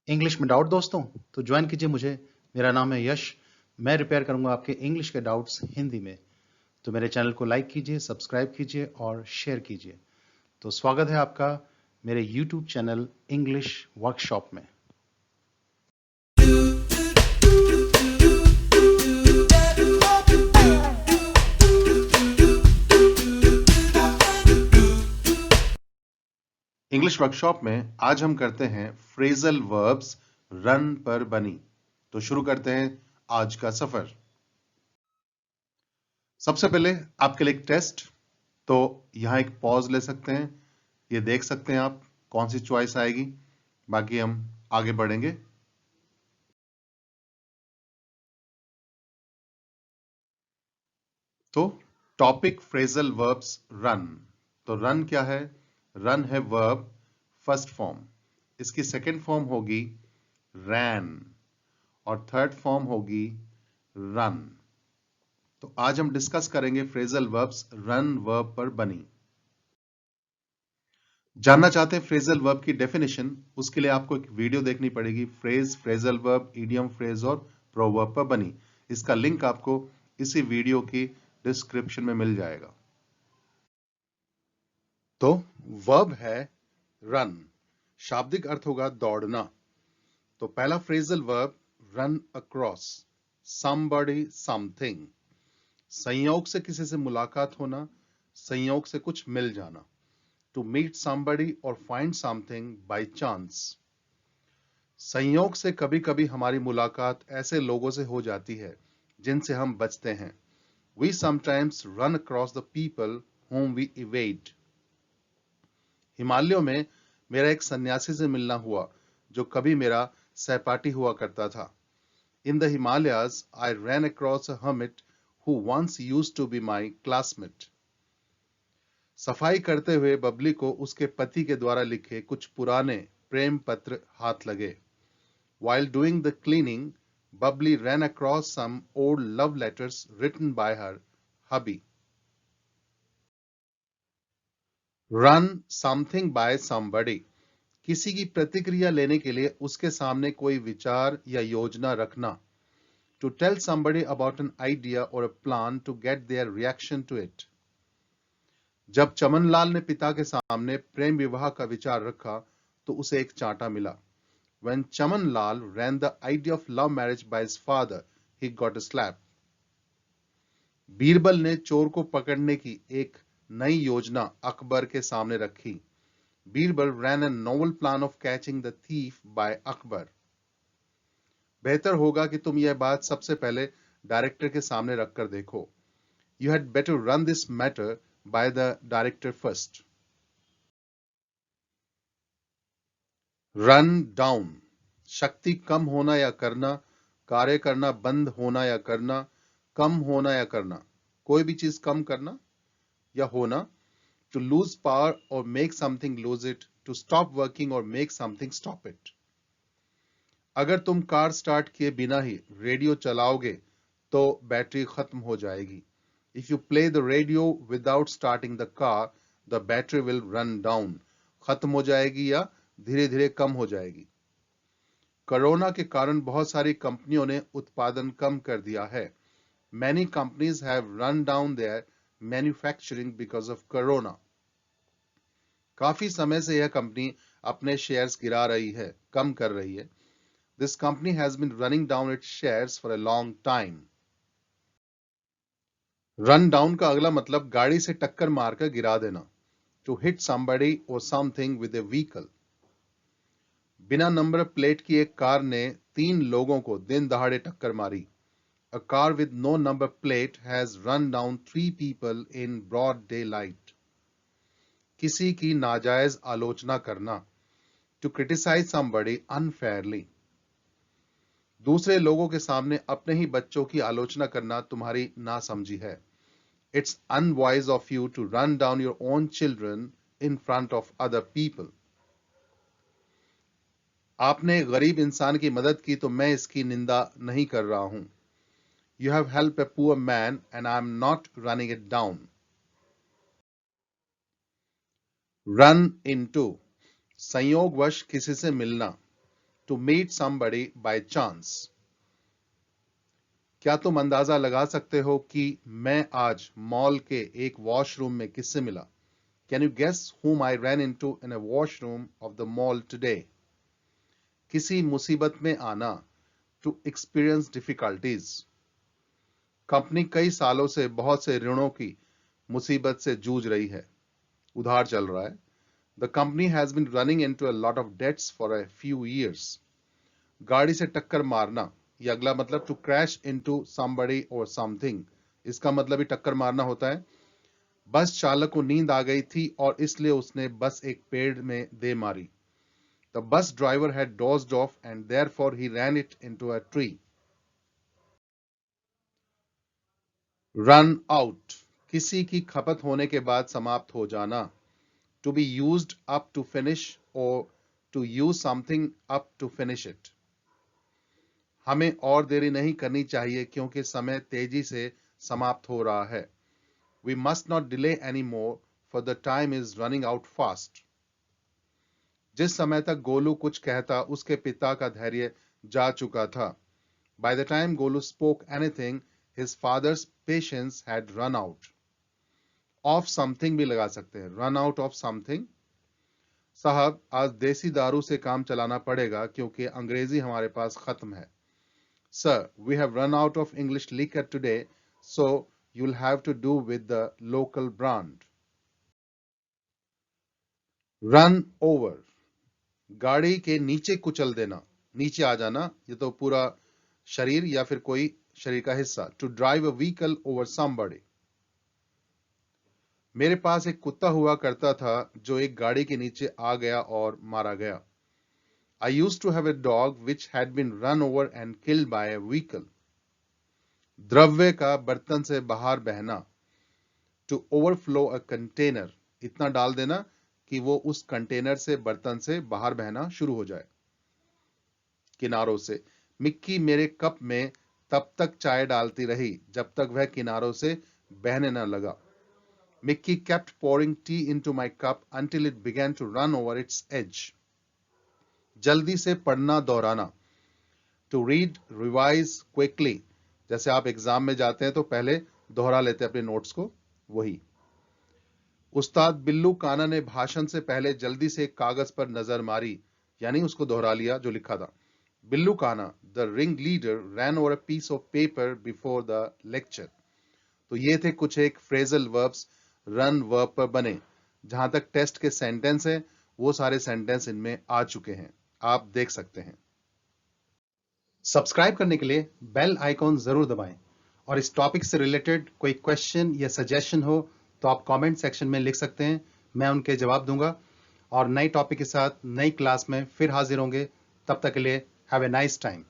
English में doubt दोस्तों तो ज्वाइन कीजिए मुझे। मेरा नाम है यश। मैं रिपेयर करूंगा आपके इंग्लिश के डाउट्स हिंदी में। तो मेरे चैनल को लाइक कीजिए, सब्सक्राइब कीजिए और शेयर कीजिए। तो स्वागत है आपका मेरे यूट्यूब चैनल इंग्लिश वर्कशॉप में। इंग्लिश वर्कशॉप में आज हम करते हैं फ्रेजल वर्ब्स रन पर बनी। तो शुरू करते हैं आज का सफर। सबसे पहले आपके लिए एक टेस्ट। तो यहां एक पॉज ले सकते हैं, ये देख सकते हैं आप कौन सी चॉइस आएगी। बाकी हम आगे बढ़ेंगे। तो टॉपिक फ्रेजल वर्ब्स रन। तो रन क्या है? रन है वर्ब फर्स्ट फॉर्म, इसकी सेकंड फॉर्म होगी रैन और थर्ड फॉर्म होगी रन। तो आज हम डिस्कस करेंगे फ्रेजल वर्ब्स रन वर्ब पर बनी। जानना चाहते हैं फ्रेजल वर्ब की डेफिनेशन? उसके लिए आपको एक वीडियो देखनी पड़ेगी, phrase, phrasal verb, idiom phrase और प्रोवर्ब पर बनी। इसका लिंक आपको इसी वीडियो की डिस्क्रिप्शन में मिल जाएगा। तो वर्ब है रन, शाब्दिक अर्थ होगा दौड़ना। तो पहला phrasal verb run across somebody something, संयोग से किसी से मुलाकात होना, संयोग से कुछ मिल जाना। टू मीट somebody और फाइंड समथिंग बाय चांस। संयोग से कभी कभी हमारी मुलाकात ऐसे लोगों से हो जाती है जिनसे हम बचते हैं। We sometimes run across the people whom we evade. हिमालयों में मेरा एक सन्यासी से मिलना हुआ जो कभी मेरा सहपाठी हुआ करता था। In the Himalayas, I ran across a hermit who once used to be my classmate. सफाई करते हुए बबली को उसके पति के द्वारा लिखे कुछ पुराने प्रेम पत्र हाथ लगे। While doing the cleaning, Bubbly ran across some old love letters written by her hubby. Run something by somebody. किसी की प्रतिक्रिया लेने के लिए उसके सामने कोई विचार या योजना रखना। To tell somebody about an idea or a plan to get their reaction to it. जब चमनलाल ने पिता के सामने प्रेम विवाह का विचार रखा तो उसे एक चांटा मिला। When Chamanlal ran the idea of love marriage by his father, he got a slap. Birbal ने चोर को पकड़ने की एक नई योजना अकबर के सामने रखी। Birbal ran a novel plan of catching the thief by Akbar. बेहतर होगा कि तुम यह बात सबसे पहले डायरेक्टर के सामने रखकर देखो। You had better run this matter by the director first. Run down, शक्ति कम होना या करना, कार्य करना बंद होना या करना, कम होना या करना, कोई भी चीज कम करना या होना। To lose power or make something lose it, to stop working or make something stop it. अगर तुम कार स्टार्ट किए बिना ही रेडियो चलाओगे तो बैटरी खत्म हो जाएगी। If you play the radio without starting the car, the battery will run down. खत्म हो जाएगी या धीरे धीरे कम हो जाएगी। कोरोना के कारण बहुत सारी कंपनियों ने उत्पादन कम कर दिया है। Many companies have run down their manufacturing because of corona. काफी समय से यह कंपनी अपने शेयर्स गिरा रही है, कम कर रही है। This company has been running down its shares for a long time. Run down का अगला मतलब गाड़ी से टक्कर मारकर गिरा देना। To hit somebody or something with a vehicle. बिना नंबर प्लेट की एक कार ने 3 लोगों को दिन दहाड़े टक्कर मारी। A car with no number plate has run down 3 people in broad daylight. किसी की नाजायज आलोचना करना। To criticize somebody unfairly. दूसरे लोगों के सामने अपने ही बच्चों की आलोचना करना तुम्हारी नासमझी है। It's unwise of you to run down your own children in front of other people. आपने एक गरीब इंसान की मदद की तो मैं इसकी निंदा नहीं कर रहा हूं। You have helped a poor man and I am not running it down. Run into, संयोगवश किसी से मिलना। to meet somebody by chance. क्या तुम अंदाजा लगा सकते हो कि मैं आज मॉल के एक वॉशरूम में किससे मिला? Can you guess whom I ran into in a washroom of the mall today? किसी मुसीबत में आना, to experience difficulties. कंपनी कई सालों से बहुत से ऋणों की मुसीबत से जूझ रही है, उधार चल रहा है. The company has been running into a lot of debts for a few years. गाड़ी से टक्कर मारना, ये अगला मतलब to crash into somebody or something. इसका मतलब ही टक्कर मारना होता है. बस चालक को नींद आ गई थी और इसलिए उसने बस एक पेड़ में दे मारी. The bus driver had dozed off and therefore he ran it into a tree. Run out, किसी की खपत होने के बाद समाप्त हो जाना. To be used up to finish or to use something up to finish it. हमें और देरी नहीं करनी चाहिए क्योंकि समय तेजी से समाप्त हो रहा है. We must not delay anymore for the time is running out fast. जिस समय तक गोलू कुछ कहता उसके पिता का धैर्य जा चुका था. By the time Golu spoke anything, his father's patience had run out. Of something भी लगा सकते हैं. Run out of something. साहब, आज देसी दारू से काम चलाना पड़ेगा क्योंकि अंग्रेजी हमारे पास खत्म है. Sir, we have run out of English liquor today, so you'll have to do with the local brand. Run over, गाड़ी के नीचे कुचल देना, नीचे आ जाना, ये तो पूरा शरीर या फिर कोई शरीर का हिस्सा. To drive a vehicle over somebody. मेरे पास एक कुत्ता हुआ करता था जो एक गाड़ी के नीचे आ गया और मारा गया. I used to have a dog which had been run over and killed by a vehicle. द्रव्य का बर्तन से बाहर बहना. To overflow a container. इतना डाल देना कि वो उस कंटेनर से बर्तन से बाहर बहना शुरू हो जाए. किनारों से. मिक्की मेरे कप में तब तक चाय डालती रही जब तक वह किनारों से बहने न लगा. Mickey kept pouring tea into my cup until it began to run over its edge. जल्दी से पढ़ना दोहराना. To read, revise quickly. जैसे आप एग्जाम में जाते हैं तो पहले दोहरा लेते हैं अपने नोट्स को, वही. उस्ताद बिल्लू काना ने भाषण से पहले जल्दी से एक कागज पर नजर मारी, यानी उसको दोहरा लिया जो लिखा था. बिल्लू काना, the ringleader, ran over a piece of paper before the lecture. तो ये थे कुछ एक फ्रेजल वर्ब्स रन वर्ब पर बने. जहां तक टेस्ट के सेंटेंस हैं वो सारे सेंटेंस इनमें आ चुके हैं, आप देख सकते हैं. सब्सक्राइब करने के लिए बेल आइकॉन जरूर दबाएं और इस टॉपिक से रिलेटेड कोई क्वेश्चन या सजेशन हो तो आप कमेंट सेक्शन में लिख सकते हैं, मैं उनके जवाब दूंगा. और नई टॉपिक के साथ नई क्लास में फिर हाजिर होंगे. तब तक के लिए हैव ए नाइस टाइम.